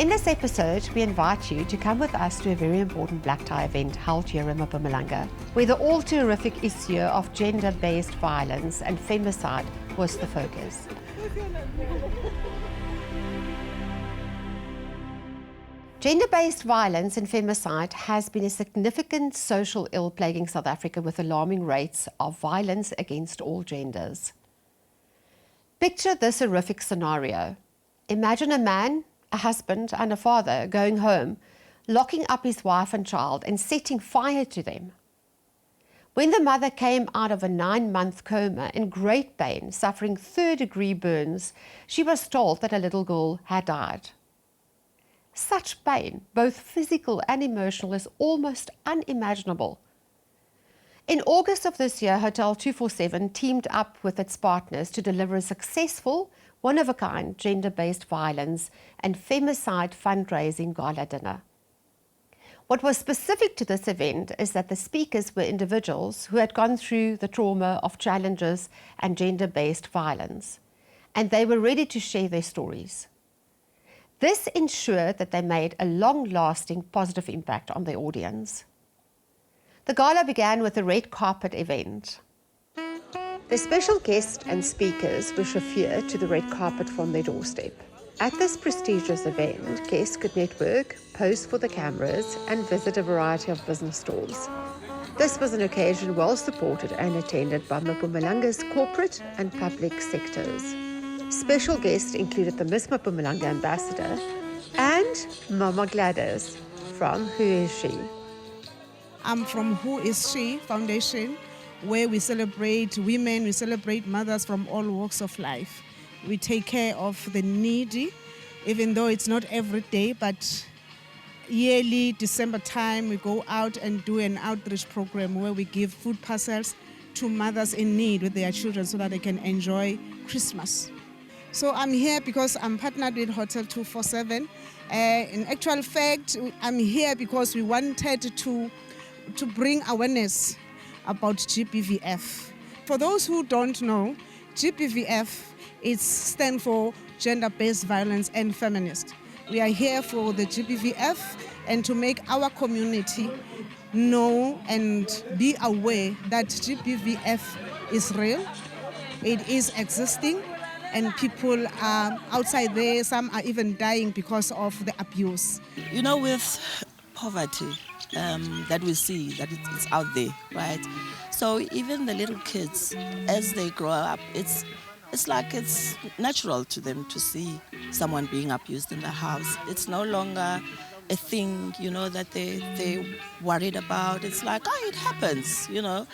In this episode, we invite you to come with us to a very important black tie event held here in Mpumalanga, where the all-too-horrific issue of gender-based violence and femicide was the focus. Gender-based violence and femicide has been a significant social ill plaguing South Africa with alarming rates of violence against all genders. Picture this horrific scenario. Imagine a man, a husband and a father going home, locking up his wife and child and setting fire to them. When the mother came out of a 9-month coma in great pain, suffering third-degree burns, she was told that a little girl had died. Such pain, both physical and emotional, is almost unimaginable. In August of this year, Hotel 247 teamed up with its partners to deliver a successful, one-of-a-kind gender-based violence and femicide fundraising gala dinner. What was specific to this event is that the speakers were individuals who had gone through the trauma of challenges and gender-based violence, and they were ready to share their stories. This ensured that they made a long-lasting positive impact on the audience. The gala began with a red carpet event. The special guests and speakers were chauffeured to the red carpet from their doorstep. At this prestigious event, guests could network, pose for the cameras, and visit a variety of business stalls. This was an occasion well supported and attended by Mpumalanga's corporate and public sectors. Special guests included the Miss Mpumalanga ambassador and Mama Gladys from Who Is She? I'm from Who Is She Foundation, where we celebrate women, we celebrate mothers from all walks of life. We take care of the needy, even though it's not every day, but yearly, December time, we go out and do an outreach program where we give food parcels to mothers in need with their children so that they can enjoy Christmas. So I'm here because I'm partnered with Hotel 247. In actual fact, I'm here because we wanted to bring awareness about GBVF. For those who don't know, GBVF stands for Gender-Based Violence and Feminist. We are here for the GBVF and to make our community know and be aware that GBVF is real, it is existing, and people are outside there, some are even dying because of the abuse. You know, with poverty that we see, that it's out there, right? So even the little kids, as they grow up, it's like it's natural to them to see someone being abused in the house. It's no longer a thing, you know, that they're worried about. It's like, oh, it happens, you know.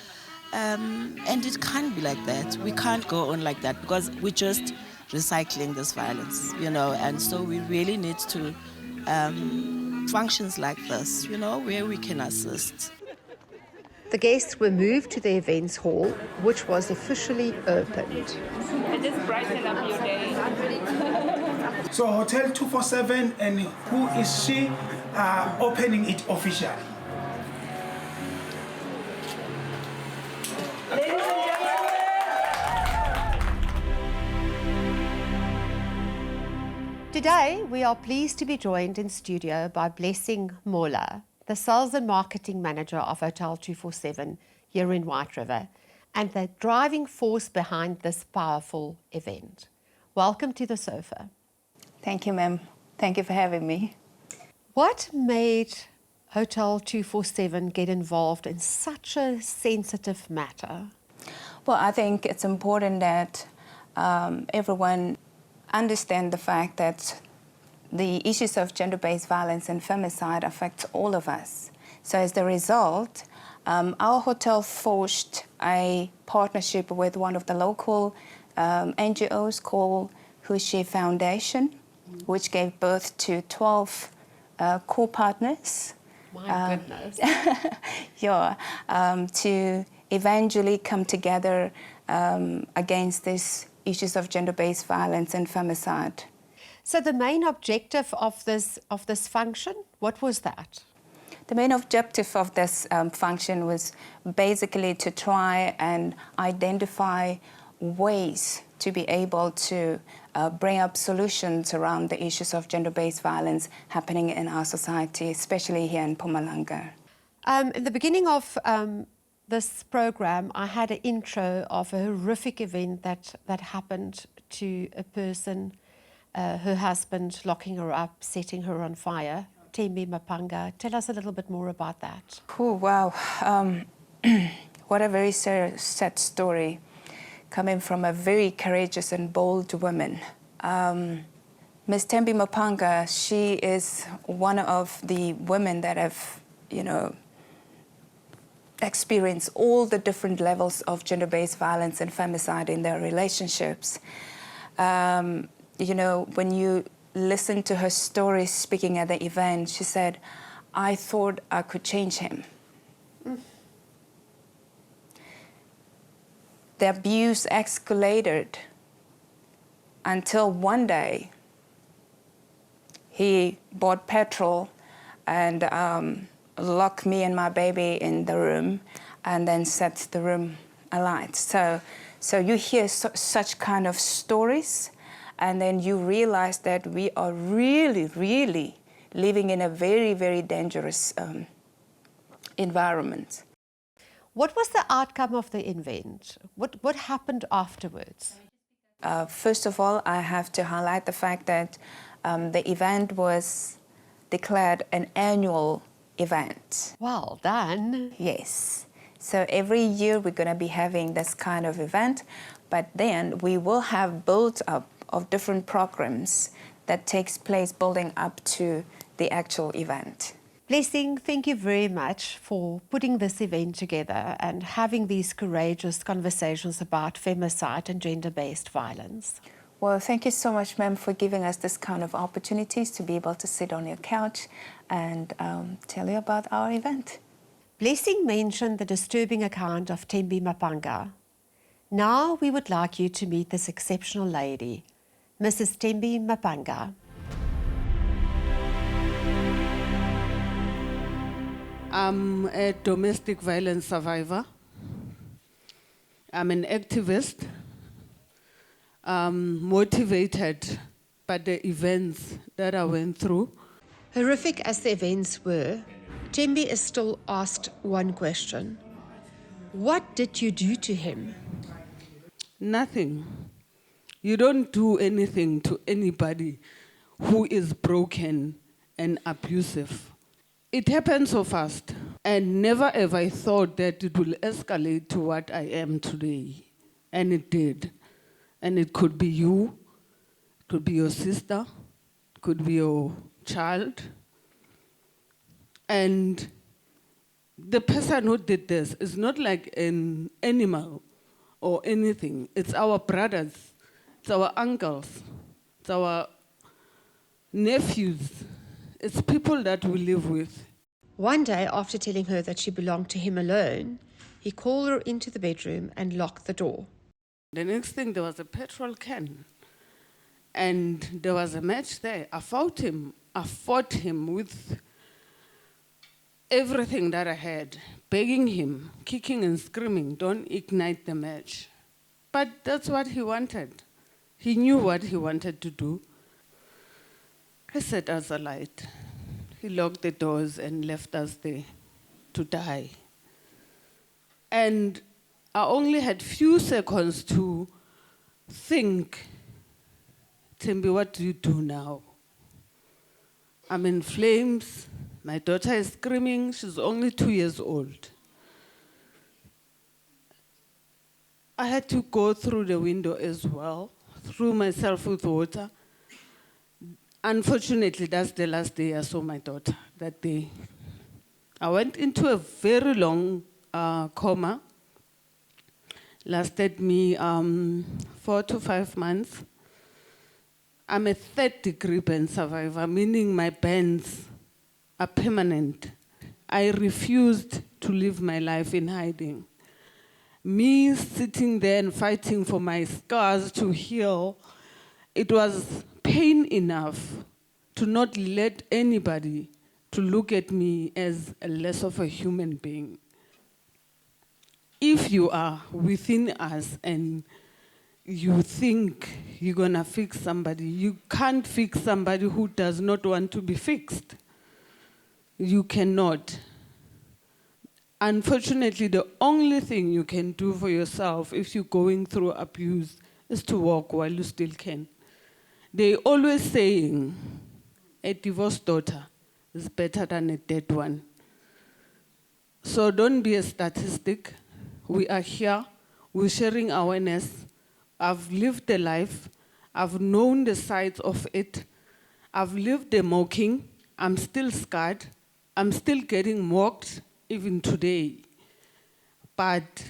And it can't be like that. We can't go on like that because we're just recycling this violence, you know. And so we really need to functions like this, you know, where we can assist. The guests were moved to the events hall, which was officially opened. I just brighten up your day. So Hotel 247 and Who Is She are opening it officially. Ladies and gentlemen. Today, we are pleased to be joined in studio by Blessing Mola, the Sales and Marketing Manager of Hotel 247 here in White River, and the driving force behind this powerful event. Welcome to the sofa. Thank you, ma'am. Thank you for having me. What made Hotel 247 get involved in such a sensitive matter? Well, I think it's important that everyone understand the fact that the issues of gender-based violence and femicide affect all of us. So as the result, our hotel forged a partnership with one of the local NGOs called Who Is She Foundation, which gave birth to 12 core partners. My goodness. To eventually come together against these issues of gender-based violence and femicide. So the main objective of this function, what was that? The main objective of this function was basically to try and identify ways to be able to bring up solutions around the issues of gender-based violence happening in our society, especially here in Mpumalanga. In the beginning of this program, I had an intro of a horrific event that happened to a person, her husband locking her up, setting her on fire. Thembi Mapanga, tell us a little bit more about that. Oh, wow. What a very sad story coming from a very courageous and bold woman. Ms. Thembi Mapanga, she is one of the women that have, experienced all the different levels of gender-based violence and femicide in their relationships. When you listen to her story speaking at the event, she said, "I thought I could change him." The abuse escalated until one day he bought petrol and locked me and my baby in the room and then set the room alight. So you hear such kind of stories, and then you realize that we are really, really living in a very, very dangerous environment. What was the outcome of the event? What happened afterwards? First of all, I have to highlight the fact that the event was declared an annual event. Well done. Yes. So every year we're going to be having this kind of event, but then we will have build-up of different programs that takes place building up to the actual event. Blessing, thank you very much for putting this event together and having these courageous conversations about femicide and gender-based violence. Well, thank you so much, ma'am, for giving us this kind of opportunities to be able to sit on your couch and tell you about our event. Blessing mentioned the disturbing account of Thembi Mapanga. Now we would like you to meet this exceptional lady, Mrs. Thembi Mapanga. I'm a domestic violence survivor. I'm an activist. I'm motivated by the events that I went through. Horrific as the events were, Thembi is still asked one question. What did you do to him? Nothing. You don't do anything to anybody who is broken and abusive. It happened so fast, and never ever I thought that it will escalate to what I am today. And it did. And it could be you, it could be your sister, it could be your child. And the person who did this is not like an animal or anything. It's our brothers, it's our uncles, it's our nephews. It's people that we live with. One day, after telling her that she belonged to him alone, he called her into the bedroom and locked the door. The next thing, there was a petrol can. And there was a match there. I fought him. I fought him with everything that I had, begging him, kicking and screaming, don't ignite the match. But that's what he wanted. He knew what he wanted to do. He set us alight. He locked the doors and left us there to die. And I only had few seconds to think, Thembi, what do you do now? I'm in flames. My daughter is screaming. She's only 2 years old. I had to go through the window as well, threw myself with water. Unfortunately, that's the last day I saw my daughter, that day. I went into a very long coma. Lasted me 4 to 5 months. I'm a third-degree burn survivor, meaning my burns are permanent. I refused to live my life in hiding. Me sitting there and fighting for my scars to heal, it was pain enough to not let anybody to look at me as a less of a human being. If you are within us and you think you're gonna fix somebody. You can't fix somebody who does not want to be fixed. You cannot. Unfortunately, the only thing you can do for yourself if you're going through abuse is to walk while you still can. They always saying, a divorced daughter is better than a dead one. So don't be a statistic. We are here, we're sharing awareness. I've lived a life, I've known the sides of it, I've lived the mocking, I'm still scarred, I'm still getting mocked even today. But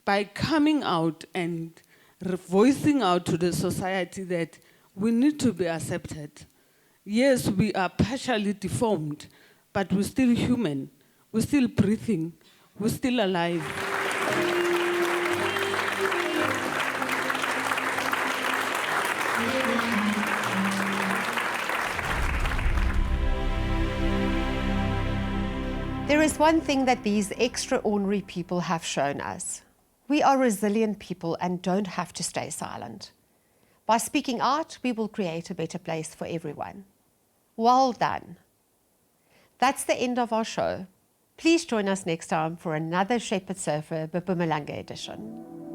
by coming out and voicing out to the society that we need to be accepted. Yes, we are partially deformed, but we're still human, we're still breathing, we're still alive. There is one thing that these extraordinary people have shown us. We are resilient people and don't have to stay silent. By speaking out, we will create a better place for everyone. Well done. That's the end of our show. Please join us next time for another Shepherd Surfer Mpumalanga edition.